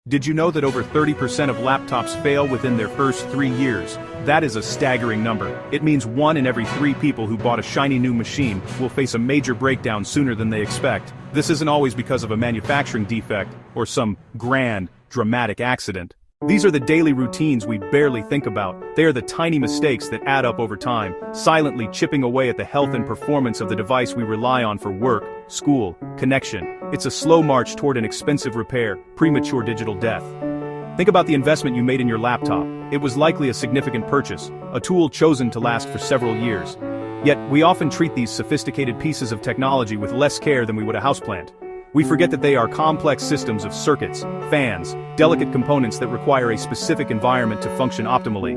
Did you know that over 30% of laptops fail within their first 3 years? That is a staggering number. It means 1 in every 3 people who bought a shiny new machine will face a major breakdown sooner than they expect. This isn't always because of a manufacturing defect or some grand, dramatic accident. These are the daily routines we barely think about. They are the tiny mistakes that add up over time, silently chipping away at the health and performance of the device we rely on for work, school, connection. It's a slow march toward an expensive repair, premature digital death. Think about the investment you made in your laptop. It was likely a significant purchase, a tool chosen to last for several years. Yet, we often treat these sophisticated pieces of technology with less care than we would a houseplant. We forget that they are complex systems of circuits, fans, delicate components that require a specific environment to function optimally.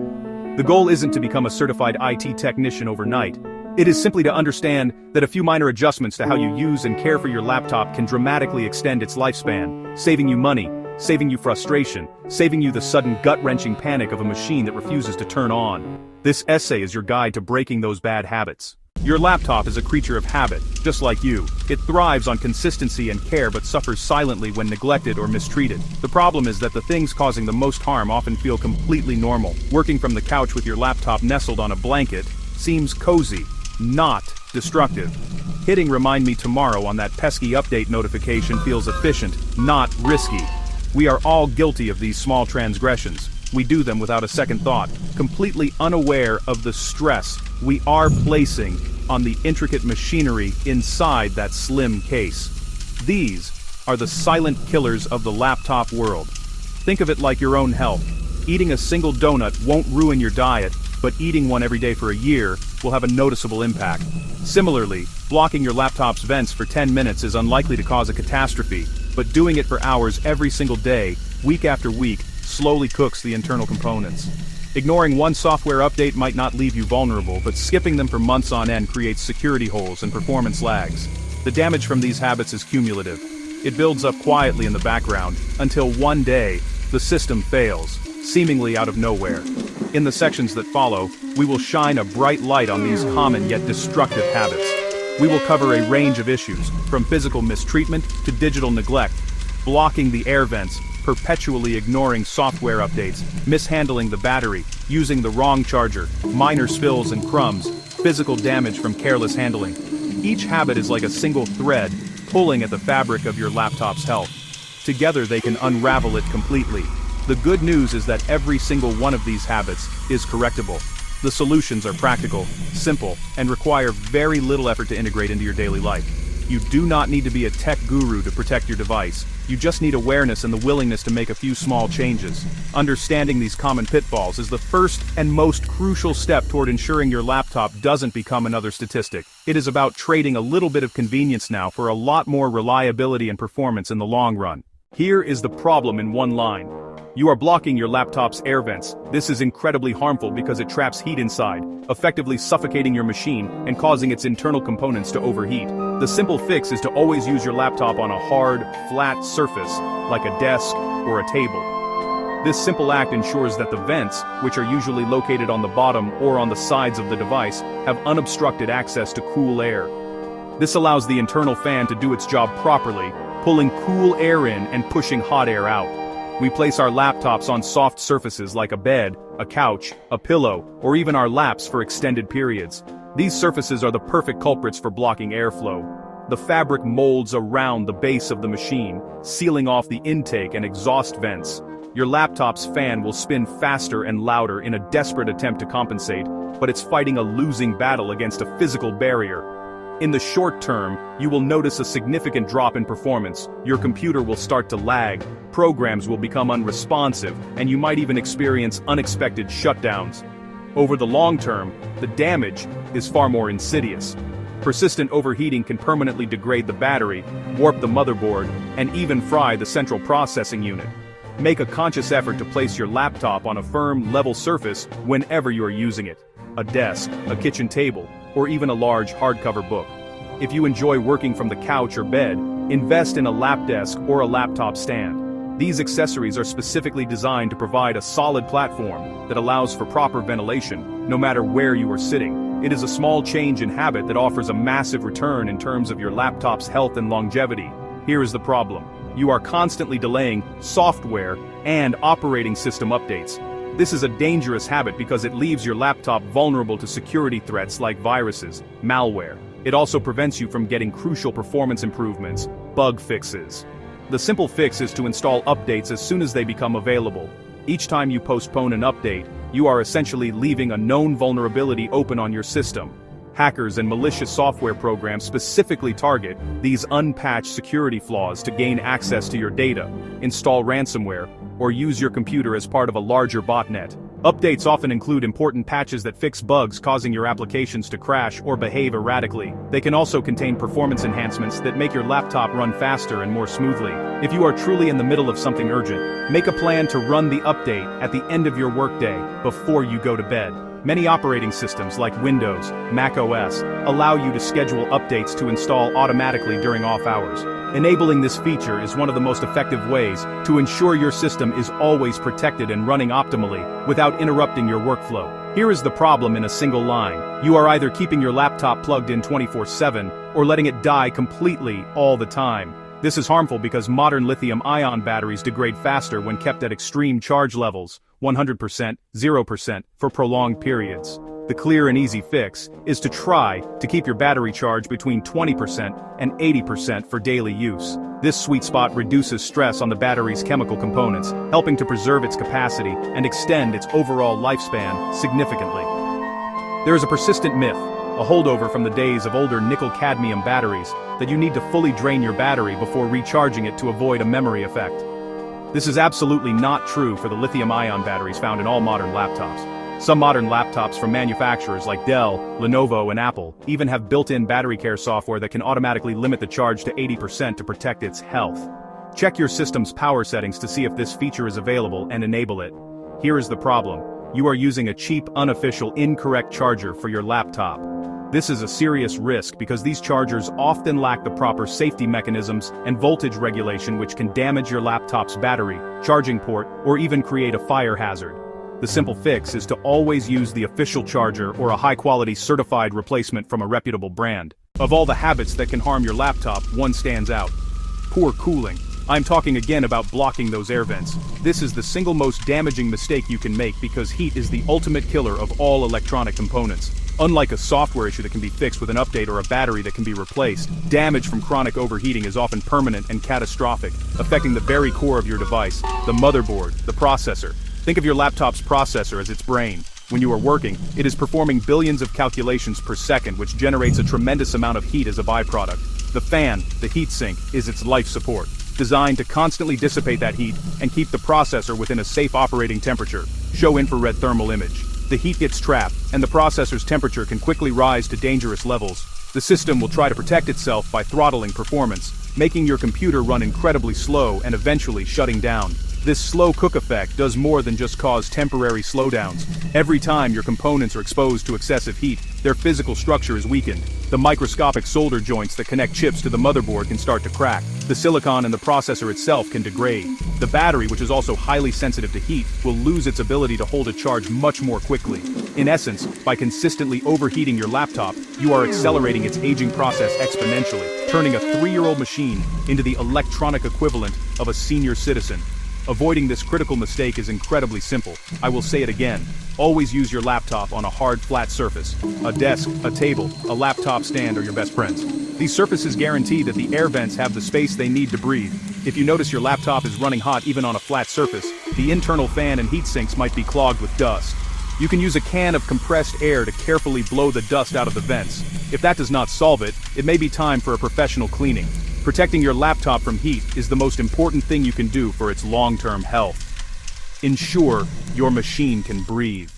The goal isn't to become a certified IT technician overnight. It is simply to understand that a few minor adjustments to how you use and care for your laptop can dramatically extend its lifespan, saving you money, saving you frustration, saving you the sudden gut-wrenching panic of a machine that refuses to turn on. This essay is your guide to breaking those bad habits. Your laptop is a creature of habit, just like you. It thrives on consistency and care but suffers silently when neglected or mistreated. The problem is that the things causing the most harm often feel completely normal. Working from the couch with your laptop nestled on a blanket seems cozy, not destructive. Hitting remind me tomorrow on that pesky update notification feels efficient, not risky. We are all guilty of these small transgressions. We do them without a second thought, completely unaware of the stress we are placing on the intricate machinery inside that slim case. These are the silent killers of the laptop world. Think of it like your own health. Eating a single donut won't ruin your diet, but eating one every day for a year will have a noticeable impact. Similarly, blocking your laptop's vents for 10 minutes is unlikely to cause a catastrophe, but doing it for hours every single day, week after week, slowly cooks the internal components. Ignoring one software update might not leave you vulnerable, but skipping them for months on end creates security holes and performance lags. The damage from these habits is cumulative. It builds up quietly in the background, until one day, the system fails, seemingly out of nowhere. In the sections that follow, we will shine a bright light on these common yet destructive habits. We will cover a range of issues, from physical mistreatment to digital neglect, blocking the air vents, perpetually ignoring software updates, mishandling the battery, using the wrong charger, minor spills and crumbs, physical damage from careless handling. Each habit is like a single thread, pulling at the fabric of your laptop's health. Together they can unravel it completely. The good news is that every single one of these habits is correctable. The solutions are practical, simple, and require very little effort to integrate into your daily life. You do not need to be a tech guru to protect your device. You just need awareness and the willingness to make a few small changes. Understanding these common pitfalls is the first and most crucial step toward ensuring your laptop doesn't become another statistic. It is about trading a little bit of convenience now for a lot more reliability and performance in the long run. Here is the problem in one line. You are blocking your laptop's air vents. This is incredibly harmful because it traps heat inside, effectively suffocating your machine and causing its internal components to overheat. The simple fix is to always use your laptop on a hard, flat surface, like a desk or a table. This simple act ensures that the vents, which are usually located on the bottom or on the sides of the device, have unobstructed access to cool air. This allows the internal fan to do its job properly, pulling cool air in and pushing hot air out. We place our laptops on soft surfaces like a bed, a couch, a pillow, or even our laps for extended periods. These surfaces are the perfect culprits for blocking airflow. The fabric molds around the base of the machine, sealing off the intake and exhaust vents. Your laptop's fan will spin faster and louder in a desperate attempt to compensate, but it's fighting a losing battle against a physical barrier. In the short term, you will notice a significant drop in performance, your computer will start to lag, programs will become unresponsive, and you might even experience unexpected shutdowns. Over the long term, the damage is far more insidious. Persistent overheating can permanently degrade the battery, warp the motherboard, and even fry the central processing unit. Make a conscious effort to place your laptop on a firm, level surface whenever you are using it. A desk, a kitchen table, or even a large hardcover book. If you enjoy working from the couch or bed, invest in a lap desk or a laptop stand. These accessories are specifically designed to provide a solid platform that allows for proper ventilation, no matter where you are sitting. It is a small change in habit that offers a massive return in terms of your laptop's health and longevity. Here is the problem. you are constantly delaying software and operating system updates. This is a dangerous habit because it leaves your laptop vulnerable to security threats like viruses, malware. It also prevents you from getting crucial performance improvements, bug fixes. The simple fix is to install updates as soon as they become available. Each time you postpone an update, you are essentially leaving a known vulnerability open on your system. Hackers and malicious software programs specifically target these unpatched security flaws to gain access to your data, install ransomware, or use your computer as part of a larger botnet. Updates often include important patches that fix bugs causing your applications to crash or behave erratically. They can also contain performance enhancements that make your laptop run faster and more smoothly. If you are truly in the middle of something urgent, make a plan to run the update at the end of your workday, before you go to bed. Many operating systems like Windows, Mac OS, allow you to schedule updates to install automatically during off hours. Enabling this feature is one of the most effective ways to ensure your system is always protected and running optimally without interrupting your workflow. Here is the problem in a single line. You are either keeping your laptop plugged in 24/7 or letting it die completely all the time. This is harmful because modern lithium-ion batteries degrade faster when kept at extreme charge levels, 100%, 0%, for prolonged periods. The clear and easy fix is to try to keep your battery charge between 20% and 80% for daily use. This sweet spot reduces stress on the battery's chemical components, helping to preserve its capacity and extend its overall lifespan significantly. There is a persistent myth, a holdover from the days of older nickel-cadmium batteries, that you need to fully drain your battery before recharging it to avoid a memory effect. This is absolutely not true for the lithium-ion batteries found in all modern laptops. Some modern laptops from manufacturers like Dell, Lenovo, and Apple even have built-in battery care software that can automatically limit the charge to 80% to protect its health. Check your system's power settings to see if this feature is available and enable it. Here is the problem. You are using a cheap, unofficial, incorrect charger for your laptop. This is a serious risk because these chargers often lack the proper safety mechanisms and voltage regulation, which can damage your laptop's battery, charging port, or even create a fire hazard. The simple fix is to always use the official charger or a high-quality certified replacement from a reputable brand. Of all the habits that can harm your laptop, one stands out: poor cooling. I'm talking again about blocking those air vents. This is the single most damaging mistake you can make because heat is the ultimate killer of all electronic components. Unlike a software issue that can be fixed with an update or a battery that can be replaced, damage from chronic overheating is often permanent and catastrophic, affecting the very core of your device, the motherboard, the processor. Think of your laptop's processor as its brain. When you are working, it is performing billions of calculations per second, which generates a tremendous amount of heat as a byproduct. The fan, the heatsink, is its life support, designed to constantly dissipate that heat and keep the processor within a safe operating temperature. Show infrared thermal image. The heat gets trapped, and the processor's temperature can quickly rise to dangerous levels. The system will try to protect itself by throttling performance, making your computer run incredibly slow and eventually shutting down. This slow cook effect does more than just cause temporary slowdowns. Every time your components are exposed to excessive heat, their physical structure is weakened. The microscopic solder joints that connect chips to the motherboard can start to crack. The silicon in the processor itself can degrade. The battery, which is also highly sensitive to heat, will lose its ability to hold a charge much more quickly. In essence, by consistently overheating your laptop, you are accelerating its aging process exponentially, turning a 3-year-old machine into the electronic equivalent of a senior citizen. Avoiding this critical mistake is incredibly simple. I will say it again. Always use your laptop on a hard, flat surface. A desk, a table, a laptop stand are your best friends. These surfaces guarantee that the air vents have the space they need to breathe. If you notice your laptop is running hot even on a flat surface, the internal fan and heat sinks might be clogged with dust. You can use a can of compressed air to carefully blow the dust out of the vents. If that does not solve it, it may be time for a professional cleaning. Protecting your laptop from heat is the most important thing you can do for its long-term health. Ensure your machine can breathe.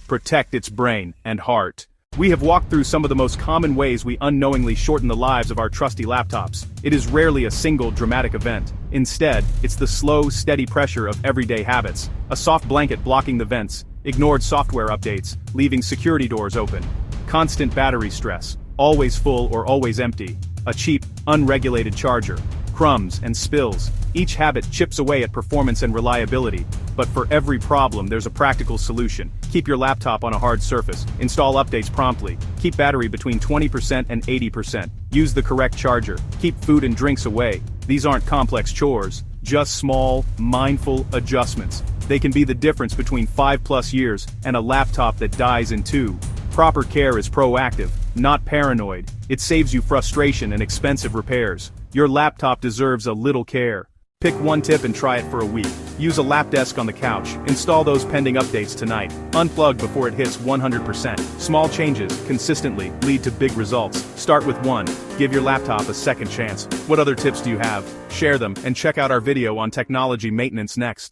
Protect its brain and heart. We have walked through some of the most common ways we unknowingly shorten the lives of our trusty laptops. It is rarely a single dramatic event. Instead, it's the slow, steady pressure of everyday habits. A soft blanket blocking the vents, ignored software updates, leaving security doors open. Constant battery stress, always full or always empty. A cheap, unregulated charger. Crumbs and spills. Each habit chips away at performance and reliability. But for every problem, there's a practical solution. Keep your laptop on a hard surface. Install updates promptly. Keep battery between 20% and 80%. Use the correct charger. Keep food and drinks away. These aren't complex chores, just small, mindful adjustments. They can be the difference between 5+ years and a laptop that dies in 2. Proper care is proactive, not paranoid. It saves you frustration and expensive repairs. Your laptop deserves a little care. Pick one tip and try it for a week. Use a lap desk on the couch. Install those pending updates tonight. Unplug before it hits 100%. Small changes, consistently, lead to big results. Start with one. Give your laptop a second chance. What other tips do you have? Share them, and check out our video on technology maintenance next.